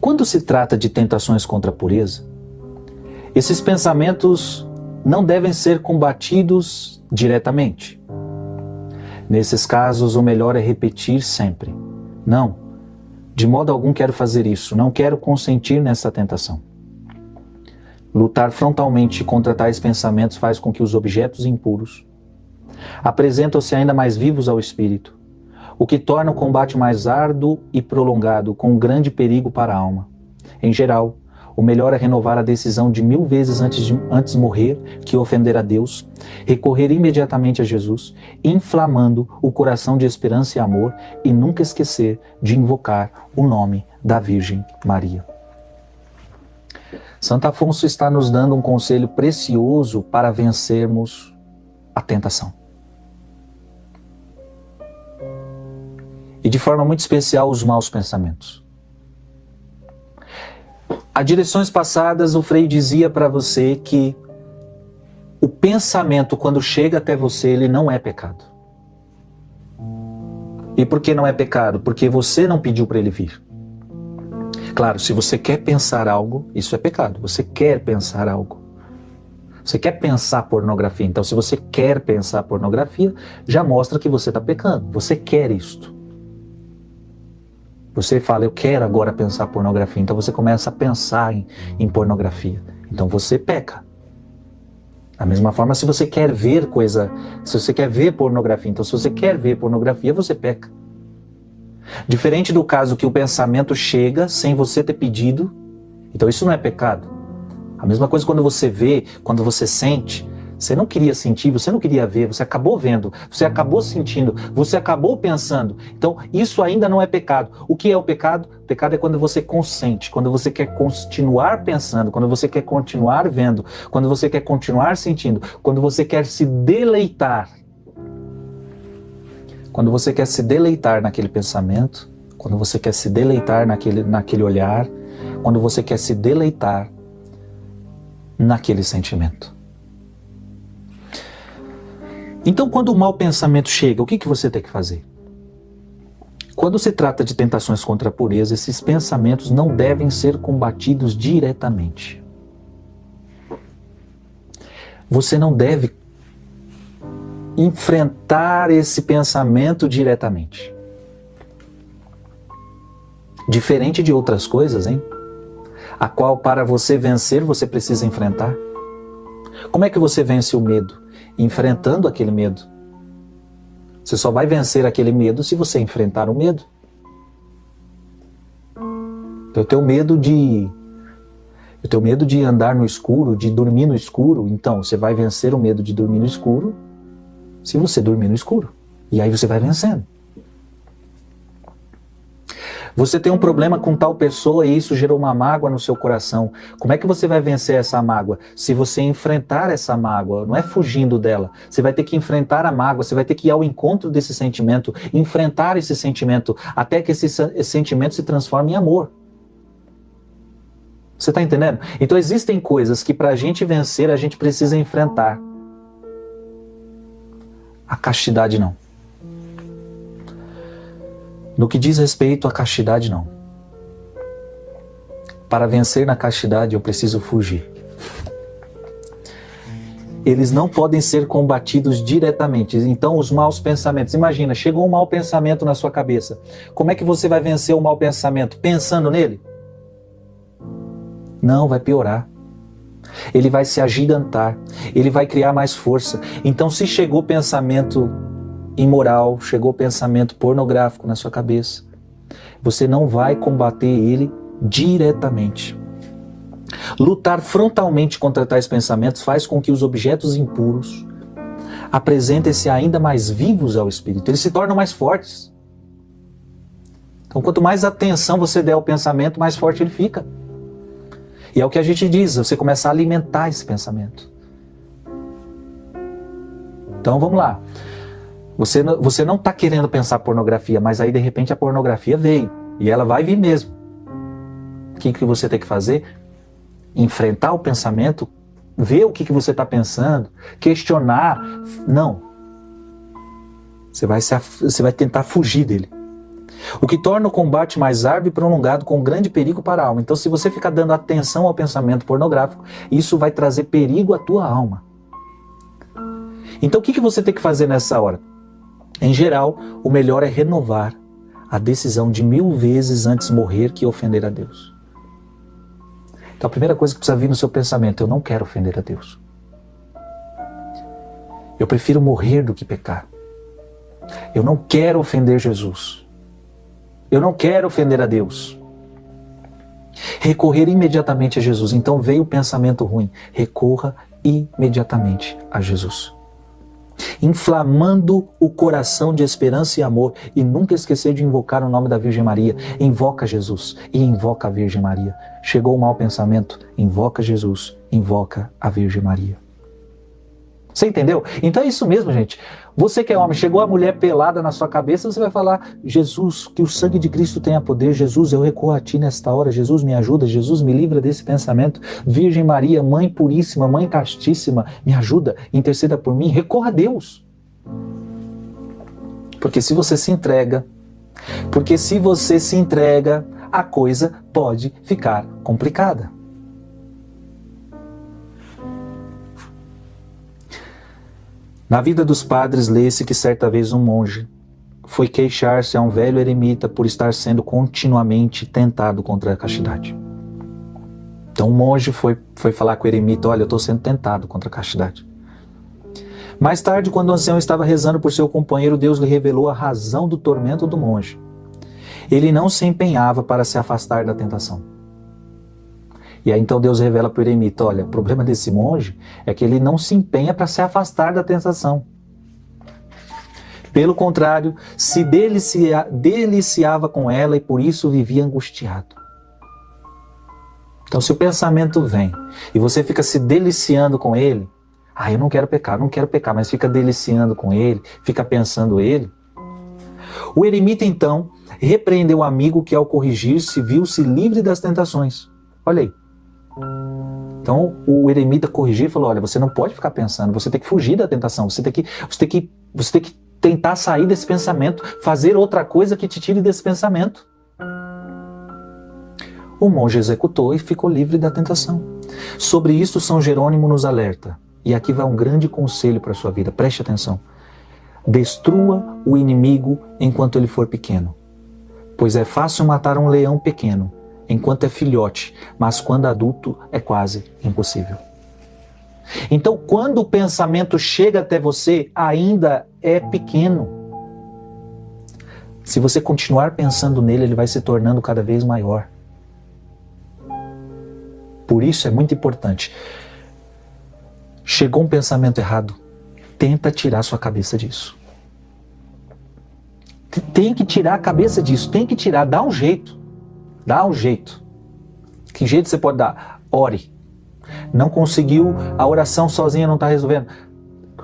Quando se trata de tentações contra a pureza, esses pensamentos não devem ser combatidos diretamente. Nesses casos, o melhor é repetir sempre: não, de modo algum quero fazer isso, não quero consentir nessa tentação. Lutar frontalmente contra tais pensamentos faz com que os objetos impuros apresentam-se ainda mais vivos ao espírito, o que torna o combate mais árduo e prolongado, com grande perigo para a alma. Em geral, o melhor é renovar a decisão de 1000 vezes antes morrer que ofender a Deus, recorrer imediatamente a Jesus, inflamando o coração de esperança e amor, e nunca esquecer de invocar o nome da Virgem Maria. Santo Afonso está nos dando um conselho precioso para vencermos a tentação. E de forma muito especial os maus pensamentos. Há direções passadas, o Frei dizia para você que o pensamento, quando chega até você, ele não é pecado. E por que não é pecado? Porque você não pediu para ele vir. Claro, se você quer pensar algo, isso é pecado. Você quer pensar algo. Você quer pensar pornografia. Então, se você quer pensar pornografia, já mostra que você está pecando. Você quer isto. Você fala, eu quero agora pensar pornografia. Então você começa a pensar em pornografia. Então você peca. Da mesma forma, se você quer ver se você quer ver pornografia, então se você quer ver pornografia, você peca. Diferente do caso que o pensamento chega sem você ter pedido, então isso não é pecado. A mesma coisa quando você vê, quando você sente, você não queria sentir, você não queria ver, você acabou vendo, você acabou sentindo, você acabou pensando. Então, isso ainda não é pecado. O que é o pecado? O pecado é quando você consente, quando você quer continuar pensando, quando você quer continuar vendo, quando você quer continuar sentindo, quando você quer se deleitar. Quando você quer se deleitar naquele pensamento, quando você quer se deleitar naquele olhar, quando você quer se deleitar naquele sentimento. Então, quando o mau pensamento chega, o que você tem que fazer? Quando se trata de tentações contra a pureza, esses pensamentos não devem ser combatidos diretamente. Você não deve enfrentar esse pensamento diretamente. Diferente de outras coisas, hein? A qual, para você vencer, você precisa enfrentar. Como é que você vence o medo? Enfrentando aquele medo. Você só vai vencer aquele medo se você enfrentar o medo. Eu tenho medo de andar no escuro, de dormir no escuro. Então, você vai vencer o medo de dormir no escuro se você dormir no escuro. E aí você vai vencendo. Você tem um problema com tal pessoa e isso gerou uma mágoa no seu coração. Como é que você vai vencer essa mágoa? Se você enfrentar essa mágoa, não é fugindo dela. Você vai ter que enfrentar a mágoa, você vai ter que ir ao encontro desse sentimento, enfrentar esse sentimento, até que esse sentimento se transforme em amor. Você está entendendo? Então existem coisas que para a gente vencer, a gente precisa enfrentar. A castidade não. No que diz respeito à castidade, não. Para vencer na castidade, eu preciso fugir. Eles não podem ser combatidos diretamente. Então, os maus pensamentos. Imagina, chegou um mau pensamento na sua cabeça. Como é que você vai vencer o mau pensamento? Pensando nele? Não, vai piorar. Ele vai se agigantar. Ele vai criar mais força. Então, se chegou pensamento imoral, chegou pensamento pornográfico na sua cabeça, você não vai combater ele diretamente. Lutar frontalmente contra tais pensamentos faz com que os objetos impuros apresentem-se ainda mais vivos ao espírito, eles se tornam mais fortes. Então, quanto mais atenção você der ao pensamento, mais forte ele fica. E é o que a gente diz, você começa a alimentar esse pensamento. Então, vamos lá. Você não está querendo pensar pornografia, mas aí de repente a pornografia veio. E ela vai vir mesmo. O que você tem que fazer? Enfrentar o pensamento, ver o que você está pensando, questionar. Não. Você vai tentar fugir dele. o que torna o combate mais árduo e prolongado com grande perigo para a alma. Então, se você ficar dando atenção ao pensamento pornográfico, isso vai trazer perigo à tua alma. Então, o que você tem que fazer nessa hora? Em geral, o melhor é renovar a decisão de 1000 vezes antes morrer que ofender a Deus. Então, a primeira coisa que precisa vir no seu pensamento: eu não quero ofender a Deus. Eu prefiro morrer do que pecar. Eu não quero ofender Jesus. Eu não quero ofender a Deus. Recorrer imediatamente a Jesus. Então veio o pensamento ruim. Recorra imediatamente a Jesus. Inflamando o coração de esperança e amor. E nunca esquecer de invocar o nome da Virgem Maria. Invoca Jesus e invoca a Virgem Maria. Chegou o mau pensamento? Invoca Jesus, invoca a Virgem Maria. Você entendeu? Então é isso mesmo, gente. Você que é homem, chegou a mulher pelada na sua cabeça, você vai falar: Jesus, que o sangue de Cristo tenha poder. Jesus, eu recorro a Ti nesta hora. Jesus, me ajuda. Jesus, me livra desse pensamento. Virgem Maria, Mãe puríssima, Mãe castíssima, me ajuda, interceda por mim. Recorra a Deus. Porque se você se entrega, a coisa pode ficar complicada. Na vida dos padres, lê-se que certa vez um monge foi queixar-se a um velho eremita por estar sendo continuamente tentado contra a castidade. Então um monge foi falar com o eremita: olha, eu estou sendo tentado contra a castidade. Mais tarde, quando o ancião estava rezando por seu companheiro, Deus lhe revelou a razão do tormento do monge. Ele não se empenhava para se afastar da tentação. E aí então Deus revela para o eremita: olha, o problema desse monge é que ele não se empenha para se afastar da tentação. Pelo contrário, se deliciava com ela e por isso vivia angustiado. Então se o pensamento vem e você fica se deliciando com ele, eu não quero pecar, mas fica deliciando com ele, fica pensando ele. O eremita então repreendeu o amigo que ao corrigir-se viu-se livre das tentações. Olha aí. Então o eremita corrigiu e falou: olha, você não pode ficar pensando, você tem que fugir da tentação, você tem que tentar sair desse pensamento, fazer outra coisa que te tire desse pensamento. O monge executou e ficou livre da tentação. Sobre isso São Jerônimo nos alerta, e aqui vai um grande conselho para a sua vida, preste atenção: destrua o inimigo enquanto ele for pequeno, pois é fácil matar um leão pequeno enquanto é filhote, mas quando adulto é quase impossível. Então, quando o pensamento chega até você, ainda é pequeno. Se você continuar pensando nele, ele vai se tornando cada vez maior. Por isso é muito importante. Chegou um pensamento errado, tenta tirar sua cabeça disso. Tem que tirar a cabeça disso, tem que tirar, dá um jeito. Dá um jeito. Que jeito você pode dar? Ore. Não conseguiu, a oração sozinha não está resolvendo.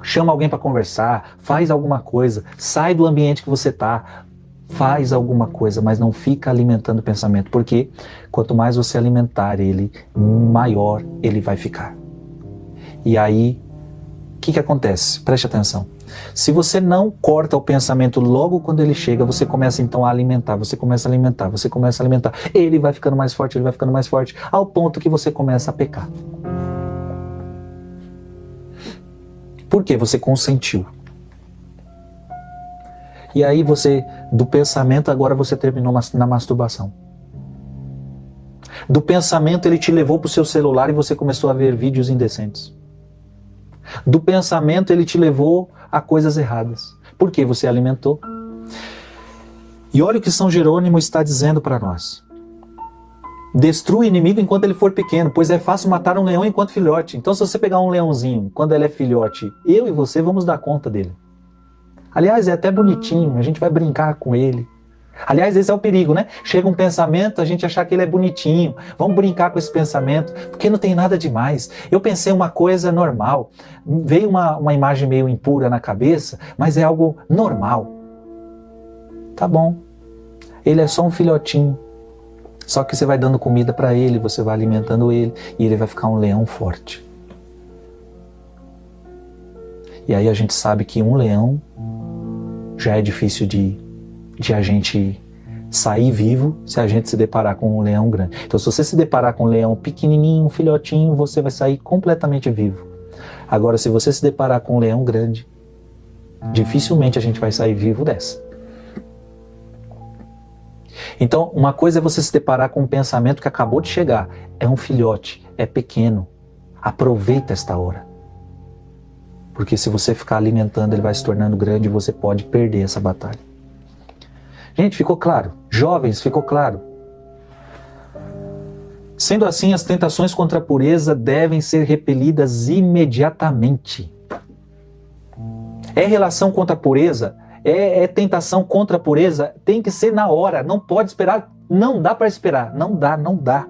Chama alguém para conversar, faz alguma coisa, sai do ambiente que você está, faz alguma coisa, mas não fica alimentando o pensamento, porque quanto mais você alimentar ele, maior ele vai ficar. E aí, o que acontece? Preste atenção. Se você não corta o pensamento logo quando ele chega, você começa então a alimentar, você começa a alimentar, ele vai ficando mais forte, ao ponto que você começa a pecar. Por quê? Você consentiu. E aí do pensamento agora você terminou na masturbação. Do pensamento ele te levou para o seu celular e você começou a ver vídeos indecentes. Do pensamento ele te levou a coisas erradas. Por quê? Você alimentou. E olha o que São Jerônimo está dizendo para nós. Destrua o inimigo enquanto ele for pequeno, pois é fácil matar um leão enquanto filhote. Então se você pegar um leãozinho, quando ele é filhote, eu e você vamos dar conta dele. Aliás, é até bonitinho, a gente vai brincar com ele. Aliás, esse é o perigo, né? Chega um pensamento, a gente achar que ele é bonitinho. Vamos brincar com esse pensamento, porque não tem nada demais. Eu pensei uma coisa normal. Veio uma imagem meio impura na cabeça, mas é algo normal. Tá bom. Ele é só um filhotinho. Só que você vai dando comida para ele, você vai alimentando ele, e ele vai ficar um leão forte. E aí a gente sabe que um leão já é difícil de a gente sair vivo se a gente se deparar com um leão grande. Então, se você se deparar com um leão pequenininho, um filhotinho, você vai sair completamente vivo. Agora, se você se deparar com um leão grande, dificilmente a gente vai sair vivo dessa. Então, uma coisa é você se deparar com um pensamento que acabou de chegar. É um filhote, é pequeno. Aproveita esta hora. Porque se você ficar alimentando, ele vai se tornando grande e você pode perder essa batalha. Gente, ficou claro? Jovens, ficou claro? Sendo assim, as tentações contra a pureza devem ser repelidas imediatamente. É relação contra a pureza? É tentação contra a pureza? Tem que ser na hora, não pode esperar, não dá para esperar, não dá.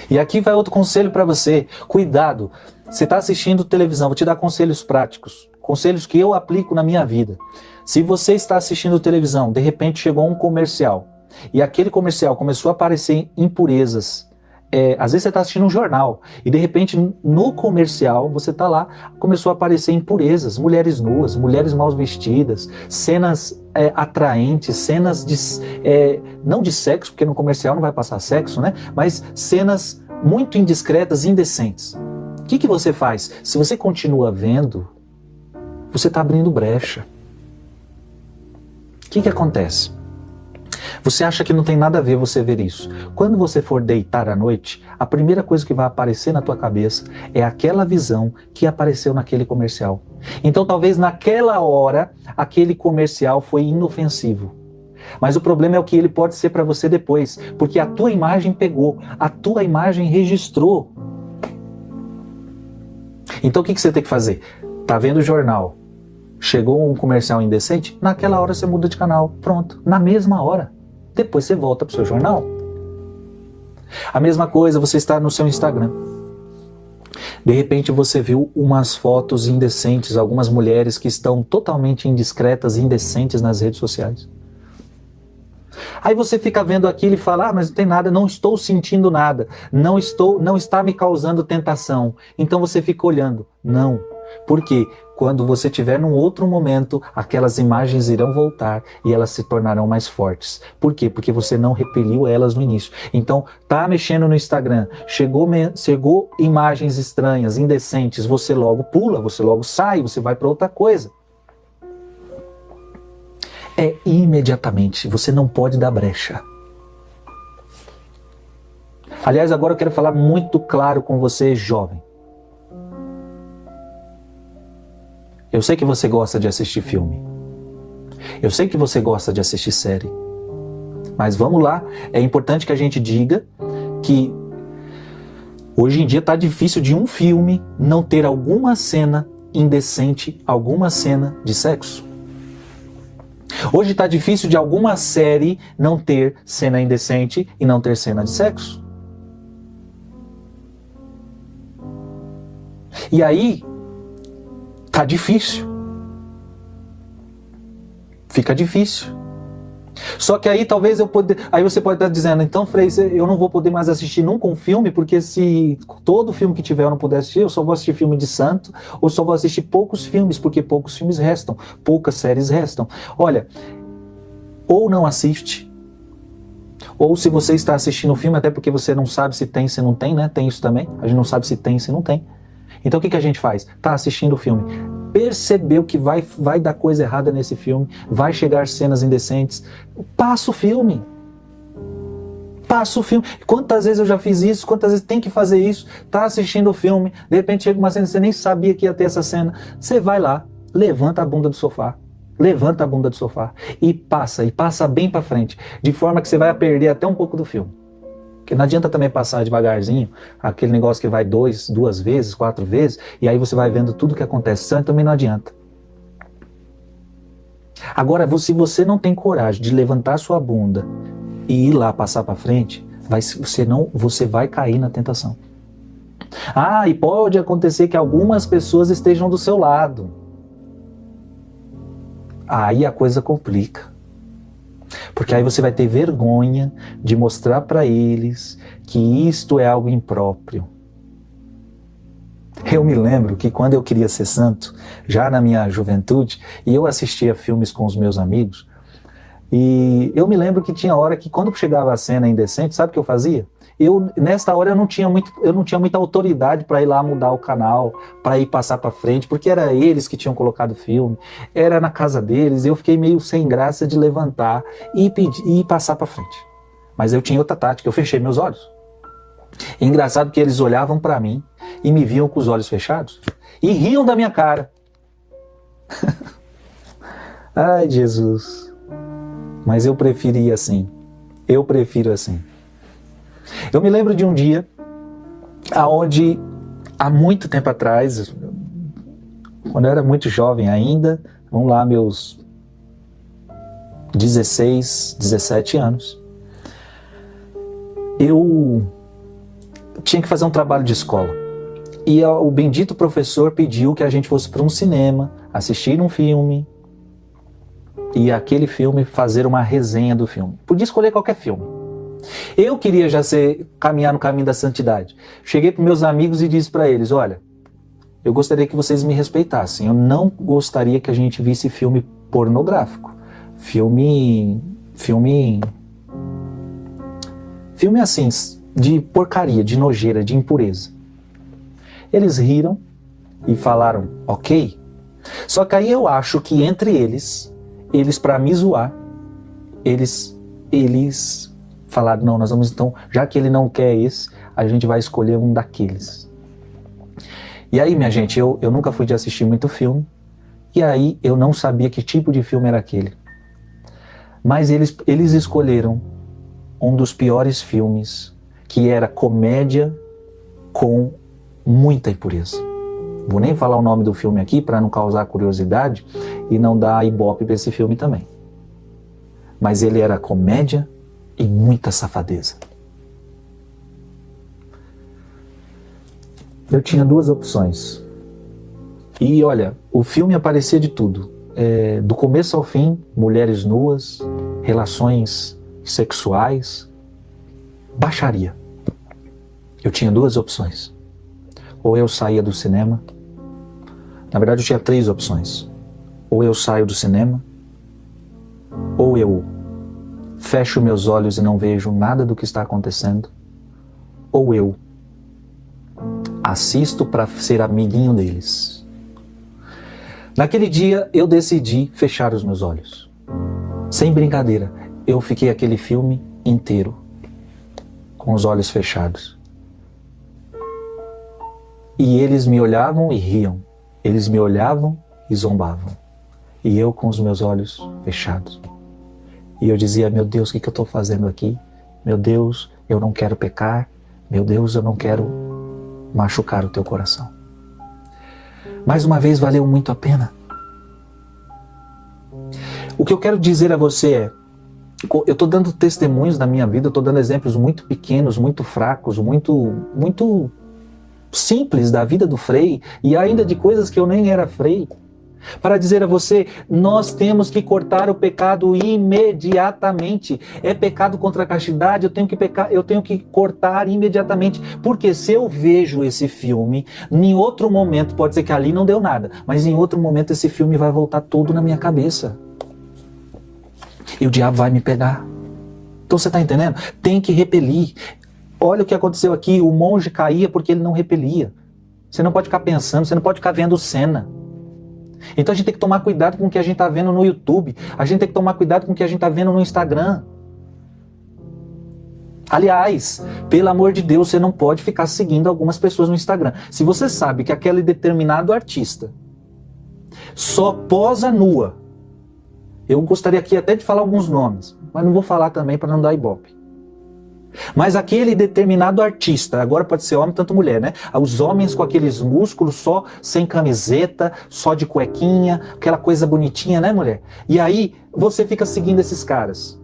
E aqui vai outro conselho para você, cuidado, você está assistindo televisão, vou te dar conselhos práticos, conselhos que eu aplico na minha vida. Se você está assistindo televisão, de repente chegou um comercial, e aquele comercial começou a aparecer impurezas, às vezes você está assistindo um jornal e de repente no comercial você está lá, começou a aparecer impurezas, mulheres nuas, mulheres mal vestidas, cenas atraentes, cenas não de sexo, porque no comercial não vai passar sexo, né? Mas cenas muito indiscretas, indecentes. O que você faz? Se você continua vendo, você está abrindo brecha. O que acontece? Você acha que não tem nada a ver você ver isso. Quando você for deitar à noite, a primeira coisa que vai aparecer na tua cabeça é aquela visão que apareceu naquele comercial. Então talvez naquela hora, aquele comercial foi inofensivo. Mas o problema é o que ele pode ser para você depois, porque a tua imagem pegou, a tua imagem registrou. Então o que você tem que fazer? Tá vendo o jornal, chegou um comercial indecente, naquela hora você muda de canal, pronto, na mesma hora. Depois você volta para o seu jornal. A mesma coisa, você está no seu Instagram. De repente você viu umas fotos indecentes, algumas mulheres que estão totalmente indiscretas, indecentes nas redes sociais. Aí você fica vendo aquilo e fala, mas não tem nada, não estou sentindo nada, não está me causando tentação. Então você fica olhando. Não. Por quê? Quando você estiver num outro momento, aquelas imagens irão voltar e elas se tornarão mais fortes. Por quê? Porque você não repeliu elas no início. Então, tá mexendo no Instagram, chegou imagens estranhas, indecentes, você logo pula, você logo sai, você vai para outra coisa. É imediatamente, você não pode dar brecha. Aliás, agora eu quero falar muito claro com você, jovem. Eu sei que você gosta de assistir filme. Eu sei que você gosta de assistir série. Mas vamos lá, é importante que a gente diga que hoje em dia está difícil de um filme não ter alguma cena indecente, alguma cena de sexo. Hoje está difícil de alguma série não ter cena indecente e não ter cena de sexo. E aí, tá difícil. Fica difícil. Só que aí talvez aí você pode estar dizendo, então Frei, eu não vou poder mais assistir nunca um filme, porque se todo filme que tiver eu não puder assistir, eu só vou assistir filme de santo, ou só vou assistir poucos filmes, porque poucos filmes restam, poucas séries restam. Olha, ou não assiste, ou se você está assistindo o filme, até porque você não sabe se tem, se não tem, né? Tem isso também, a gente não sabe se tem, se não tem. Então o que a gente faz? Tá assistindo o filme, percebeu que vai dar coisa errada nesse filme, vai chegar cenas indecentes, passa o filme. Passa o filme. Quantas vezes eu já fiz isso, quantas vezes tem que fazer isso, tá assistindo o filme, de repente chega uma cena, você nem sabia que ia ter essa cena, você vai lá, levanta a bunda do sofá, e passa bem pra frente, de forma que você vai perder até um pouco do filme. Porque não adianta também passar devagarzinho, aquele negócio que vai 2 vezes, 4 vezes, e aí você vai vendo tudo o que acontece. Isso também não adianta. Agora, se você não tem coragem de levantar sua bunda e ir lá passar para frente, você vai cair na tentação. Ah, e pode acontecer que algumas pessoas estejam do seu lado. Aí a coisa complica. Porque aí você vai ter vergonha de mostrar para eles que isto é algo impróprio. Eu me lembro que quando eu queria ser santo, já na minha juventude, e eu assistia filmes com os meus amigos, e eu me lembro que tinha hora que quando chegava a cena indecente, sabe o que eu fazia? Nesta hora eu não tinha muita autoridade para ir lá mudar o canal, para ir passar para frente, porque era eles que tinham colocado o filme, era na casa deles, eu fiquei meio sem graça de levantar e passar para frente. Mas eu tinha outra tática, eu fechei meus olhos. E engraçado que eles olhavam para mim e me viam com os olhos fechados e riam da minha cara. Ai, Jesus. Mas eu preferia assim. Eu prefiro assim. Eu me lembro de um dia aonde, há muito tempo atrás, quando eu era muito jovem ainda, vamos lá, meus 16, 17 anos, eu tinha que fazer um trabalho de escola. E o bendito professor pediu que a gente fosse para um cinema, assistir um filme, e aquele filme fazer uma resenha do filme. Podia escolher qualquer filme. Eu queria já caminhar no caminho da santidade. Cheguei para meus amigos e disse para eles, olha, eu gostaria que vocês me respeitassem. Eu não gostaria que a gente visse filme pornográfico. Filme assim, de porcaria, de nojeira, de impureza. Eles riram e falaram, ok. Só que aí eu acho que entre eles para me zoar, eles falaram, não, nós vamos então, já que ele não quer esse, a gente vai escolher um daqueles. E aí, minha gente, eu nunca fui de assistir muito filme, e aí eu não sabia que tipo de filme era aquele. Mas eles escolheram um dos piores filmes, que era comédia com muita impureza. Vou nem falar o nome do filme aqui para não causar curiosidade e não dar ibope para esse filme também. Mas ele era comédia e muita safadeza. Eu tinha duas opções. E olha, o filme aparecia de tudo. Do começo ao fim, mulheres nuas, relações sexuais, baixaria. Eu tinha duas opções. Ou eu saía do cinema. Na verdade, eu tinha três opções. Ou eu saio do cinema, ou eu fecho meus olhos e não vejo nada do que está acontecendo, ou eu assisto para ser amiguinho deles. Naquele dia, eu decidi fechar os meus olhos. Sem brincadeira, eu fiquei aquele filme inteiro com os olhos fechados. E eles me olhavam e riam. Eles me olhavam e zombavam. E eu com os meus olhos fechados. E eu dizia, meu Deus, o que eu estou fazendo aqui? Meu Deus, eu não quero pecar. Meu Deus, eu não quero machucar o teu coração. Mais uma vez, valeu muito a pena. O que eu quero dizer a você é, eu estou dando testemunhos da minha vida, eu estou dando exemplos muito pequenos, muito fracos, muito simples da vida do Frei, e ainda de coisas que eu nem era Frei, para dizer a você, nós temos que cortar o pecado imediatamente. É pecado contra a castidade, eu tenho que cortar imediatamente, porque se eu vejo esse filme, em outro momento, pode ser que ali não deu nada, mas em outro momento esse filme vai voltar todo na minha cabeça. E o diabo vai me pegar. Então você está entendendo? Tem que repelir. Olha o que aconteceu aqui, o monge caía porque ele não repelia. Você não pode ficar pensando, você não pode ficar vendo cena. Então a gente tem que tomar cuidado com o que a gente está vendo no YouTube. A gente tem que tomar cuidado com o que a gente está vendo no Instagram. Aliás, pelo amor de Deus, você não pode ficar seguindo algumas pessoas no Instagram. Se você sabe que aquele determinado artista só posa nua, eu gostaria aqui até de falar alguns nomes, mas não vou falar também para não dar ibope. Mas aquele determinado artista, agora pode ser homem, tanto mulher, né? Os homens com aqueles músculos só, sem camiseta, só de cuequinha, aquela coisa bonitinha, né, mulher? E aí, você fica seguindo esses caras.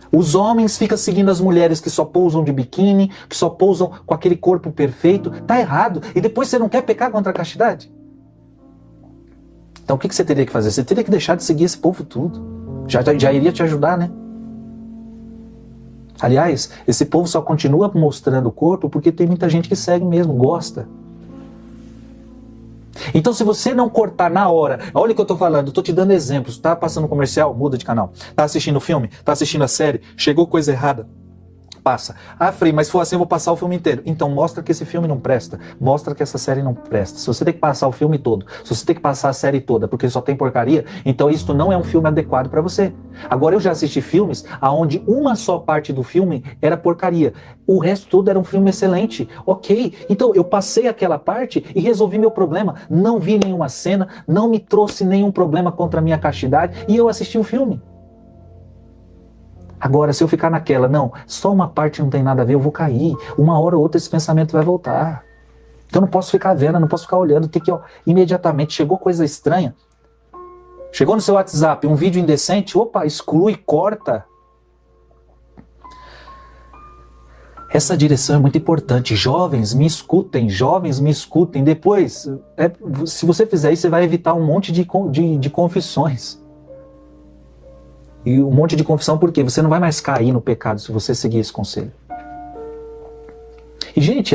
Os homens ficam seguindo as mulheres que só pousam de biquíni, que só pousam com aquele corpo perfeito. Tá errado. E depois você não quer pecar contra a castidade? Então o que você teria que fazer? Você teria que deixar de seguir esse povo tudo. Já iria te ajudar, né? Aliás, esse povo só continua mostrando o corpo porque tem muita gente que segue mesmo, gosta. Então, se você não cortar na hora, olha o que eu tô falando, eu tô te dando exemplos, tá passando comercial, muda de canal, tá assistindo filme, tá assistindo a série, chegou coisa errada, passa. Ah, Frei, mas se for assim eu vou passar o filme inteiro. Então mostra que esse filme não presta, mostra que essa série não presta. Se você tem que passar o filme todo, se você tem que passar a série toda porque só tem porcaria, então isso não é um filme adequado para você. Agora eu já assisti filmes onde uma só parte do filme era porcaria, o resto todo era um filme excelente. Ok, então eu passei aquela parte e resolvi meu problema, não vi nenhuma cena, não me trouxe nenhum problema contra a minha castidade e eu assisti o filme. Agora, se eu ficar naquela, não, só uma parte não tem nada a ver, eu vou cair. Uma hora ou outra esse pensamento vai voltar. Então eu não posso ficar vendo, não posso ficar olhando, tem que, imediatamente, chegou coisa estranha. Chegou no seu WhatsApp um vídeo indecente, opa, exclui, corta. Essa direção é muito importante. Jovens, me escutem, jovens, me escutem. Depois, se você fizer isso, você vai evitar um monte de confissões. E um monte de confissão, por quê? Você não vai mais cair no pecado se você seguir esse conselho. E, gente,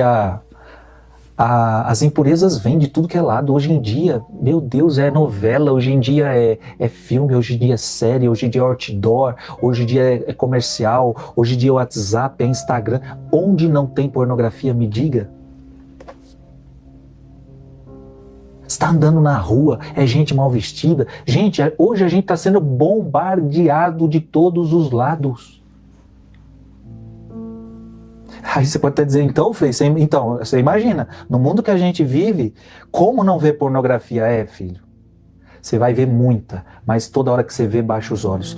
as impurezas vêm de tudo que é lado. Hoje em dia, meu Deus, é novela, hoje em dia é filme, hoje em dia é série, hoje em dia é outdoor, hoje em dia é comercial, hoje em dia é WhatsApp, é Instagram. Onde não tem pornografia, me diga. Está andando na rua, é gente mal vestida. Gente, hoje a gente está sendo bombardeado de todos os lados. Aí você pode até dizer, então, Frei, você imagina, no mundo que a gente vive, como não ver pornografia? Filho, você vai ver muita, mas toda hora que você vê, baixa os olhos.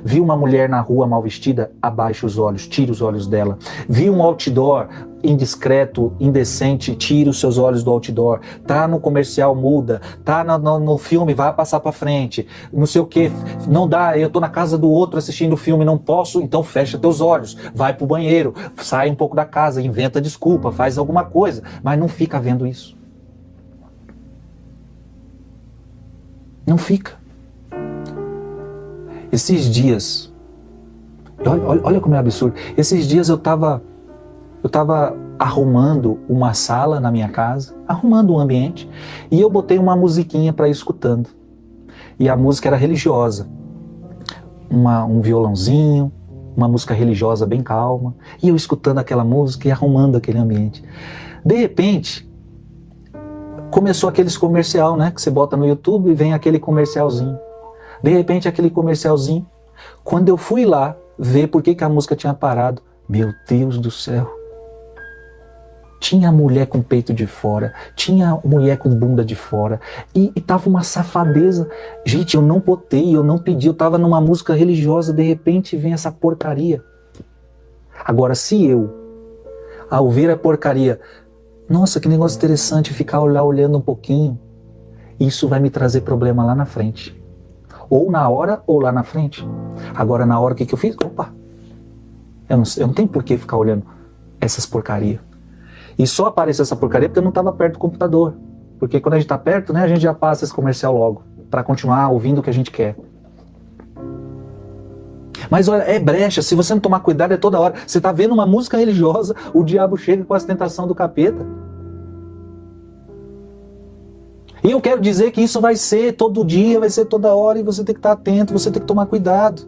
Viu uma mulher na rua mal vestida? Abaixa os olhos, tira os olhos dela. Viu um outdoor indiscreto, indecente? Tira os seus olhos do outdoor. Tá no comercial, muda. Tá no filme, vai passar pra frente. Não sei o que, não dá, eu tô na casa do outro assistindo o filme, não posso, então fecha teus olhos. Vai pro banheiro, sai um pouco da casa, inventa desculpa, faz alguma coisa, mas não fica vendo isso. Não fica. Esses dias, olha como é absurdo. Esses dias eu tava arrumando uma sala na minha casa, arrumando um ambiente, e eu botei uma musiquinha para ir escutando. E a música era religiosa. Um violãozinho, uma música religiosa bem calma, e eu escutando aquela música e arrumando aquele ambiente. De repente, começou aqueles comercial, né? Que você bota no YouTube e vem aquele comercialzinho. De repente, aquele comercialzinho. Quando eu fui lá ver por que a música tinha parado, meu Deus do céu. Tinha mulher com peito de fora, tinha mulher com bunda de fora, e tava uma safadeza. Gente, eu não botei, eu não pedi, eu tava numa música religiosa, de repente vem essa porcaria. Agora, se eu, ao ver a porcaria, nossa, que negócio interessante, ficar lá olhando um pouquinho, isso vai me trazer problema lá na frente. Ou na hora, ou lá na frente. Agora, na hora, o que eu fiz? Opa! Eu não tenho por que ficar olhando essas porcarias. E só apareceu essa porcaria porque eu não estava perto do computador. Porque quando a gente está perto, né, a gente já passa esse comercial logo, para continuar ouvindo o que a gente quer. Mas olha, é brecha, se você não tomar cuidado é toda hora. Você está vendo uma música religiosa, o diabo chega com as tentações do capeta. E eu quero dizer que isso vai ser todo dia, vai ser toda hora, e você tem que estar atento, você tem que tomar cuidado.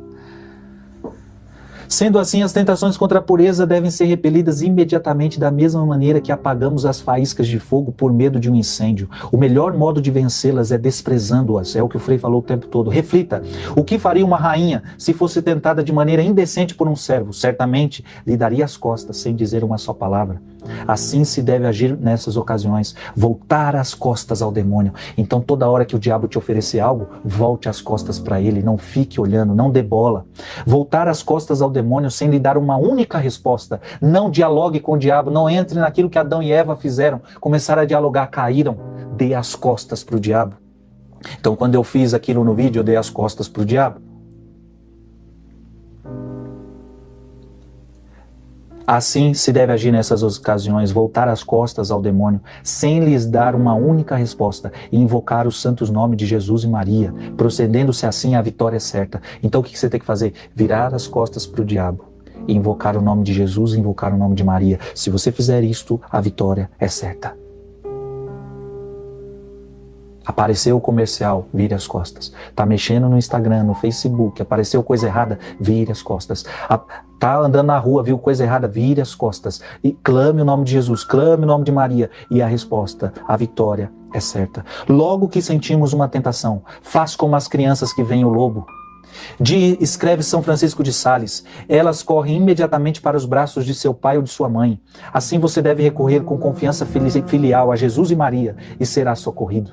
Sendo assim, as tentações contra a pureza devem ser repelidas imediatamente da mesma maneira que apagamos as faíscas de fogo por medo de um incêndio. O melhor modo de vencê-las é desprezando-as, é o que o Frei falou o tempo todo. Reflita, o que faria uma rainha se fosse tentada de maneira indecente por um servo? Certamente lhe daria as costas sem dizer uma só palavra. Assim se deve agir nessas ocasiões, voltar as costas ao demônio. Então toda hora que o diabo te oferecer algo, volte as costas para ele, não fique olhando, não dê bola. Voltar as costas ao demônio sem lhe dar uma única resposta. Não dialogue com o diabo, não entre naquilo que Adão e Eva fizeram, começaram a dialogar, caíram, dê as costas para o diabo. Então quando eu fiz aquilo no vídeo, eu dei as costas para o diabo. Assim se deve agir nessas ocasiões, voltar as costas ao demônio, sem lhes dar uma única resposta, e invocar os santos nomes de Jesus e Maria, procedendo-se assim a vitória certa. Então o que você tem que fazer? Virar as costas para o diabo, e invocar o nome de Jesus e invocar o nome de Maria. Se você fizer isto, a vitória é certa. Apareceu o comercial, vire as costas. Tá mexendo no Instagram, no Facebook, apareceu coisa errada, vire as costas. Tá andando na rua, viu coisa errada, vire as costas. E clame o nome de Jesus, clame o nome de Maria. E a resposta, a vitória é certa. Logo que sentimos uma tentação, faz como as crianças que veem o lobo. Escreve São Francisco de Sales, elas correm imediatamente para os braços de seu pai ou de sua mãe. Assim você deve recorrer com confiança filial a Jesus e Maria e será socorrido.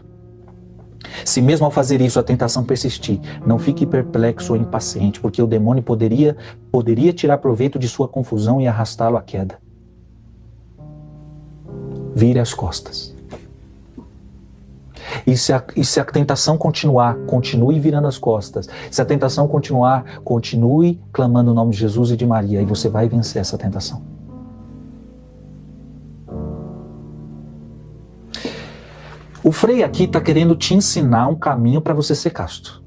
Se mesmo ao fazer isso a tentação persistir, não fique perplexo ou impaciente, porque o demônio poderia tirar proveito de sua confusão e arrastá-lo à queda. Vire as costas. E se a tentação continuar, continue virando as costas. Se a tentação continuar, continue clamando o nome de Jesus e de Maria, e você vai vencer essa tentação. O Frei aqui está querendo te ensinar um caminho para você ser casto.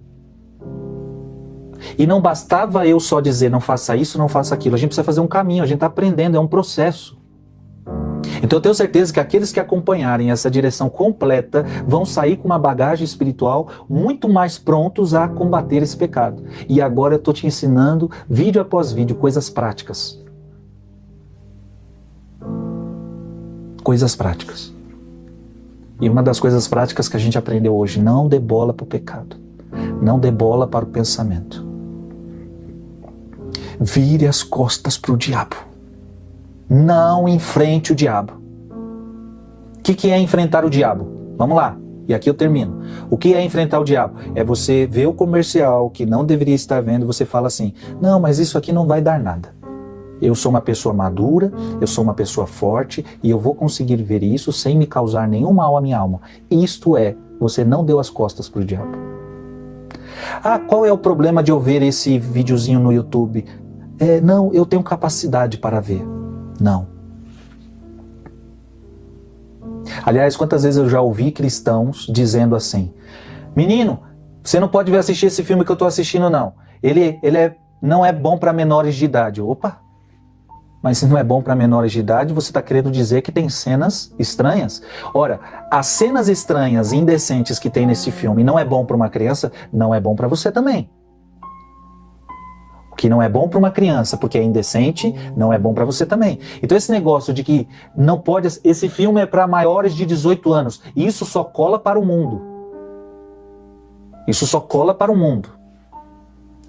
E não bastava eu só dizer não faça isso, não faça aquilo. A gente precisa fazer um caminho, a gente está aprendendo, é um processo. Então eu tenho certeza que aqueles que acompanharem essa direção completa vão sair com uma bagagem espiritual muito mais prontos a combater esse pecado. E agora eu estou te ensinando, vídeo após vídeo, coisas práticas. Coisas práticas. E uma das coisas práticas que a gente aprendeu hoje, não dê bola para o pecado. Não dê bola para o pensamento. Vire as costas para o diabo. Não enfrente o diabo. O que é enfrentar o diabo? Vamos lá, e aqui eu termino. O que é enfrentar o diabo? É você ver o comercial que não deveria estar vendo, você fala assim, não, mas isso aqui não vai dar nada. Eu sou uma pessoa madura, eu sou uma pessoa forte e eu vou conseguir ver isso sem me causar nenhum mal à minha alma. Isto é, você não deu as costas para o diabo. Ah, qual é o problema de eu ver esse videozinho no YouTube? Não, eu tenho capacidade para ver. Não. Aliás, quantas vezes eu já ouvi cristãos dizendo assim, menino, você não pode assistir esse filme que eu estou assistindo não. Ele não é bom para menores de idade. Opa! Mas se não é bom para menores de idade, você está querendo dizer que tem cenas estranhas? Ora, as cenas estranhas e indecentes que tem nesse filme não é bom para uma criança, não é bom para você também. O que não é bom para uma criança, porque é indecente, não é bom para você também. Então esse negócio de que não pode, esse filme é para maiores de 18 anos, isso só cola para o mundo. Isso só cola para o mundo.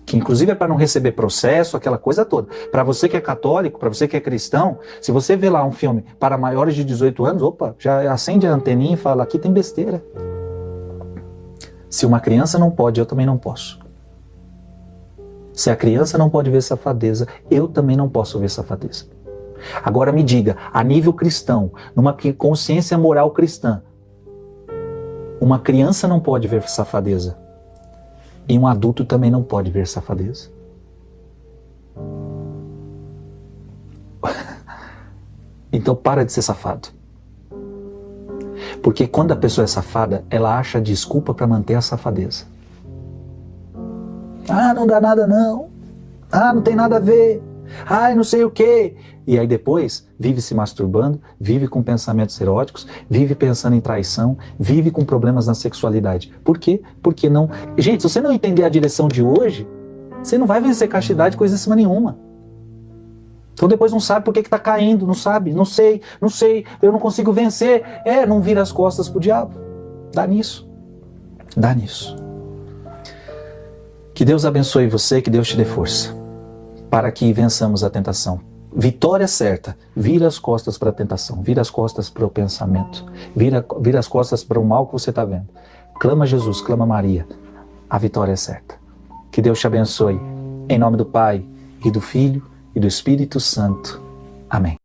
Que inclusive é para não receber processo, aquela coisa toda. Para você que é católico, para você que é cristão, se você vê lá um filme para maiores de 18 anos, opa, já acende a anteninha e fala, aqui tem besteira. Se uma criança não pode, eu também não posso. Se a criança não pode ver safadeza, eu também não posso ver safadeza. Agora me diga, a nível cristão, numa consciência moral cristã, uma criança não pode ver safadeza. E um adulto também não pode ver safadeza. Então para de ser safado. Porque quando a pessoa é safada, ela acha desculpa para manter a safadeza. Ah, não dá nada não. Ah, não tem nada a ver. Ah, não sei o quê. E aí depois vive se masturbando, vive com pensamentos eróticos, vive pensando em traição, vive com problemas na sexualidade. Por quê? Porque não... Gente, se você não entender a direção de hoje, você não vai vencer castidade coisa em cima nenhuma. Então depois não sabe por que está caindo, não sabe, não sei, eu não consigo vencer. Não vira as costas pro diabo. Dá nisso. Dá nisso. Que Deus abençoe você, que Deus te dê força, para que vençamos a tentação. Vitória certa, vira as costas para a tentação, vira as costas para o pensamento, vira as costas para o mal que você está vendo. Clama Jesus, clama Maria, a vitória é certa. Que Deus te abençoe, em nome do Pai, e do Filho, e do Espírito Santo. Amém.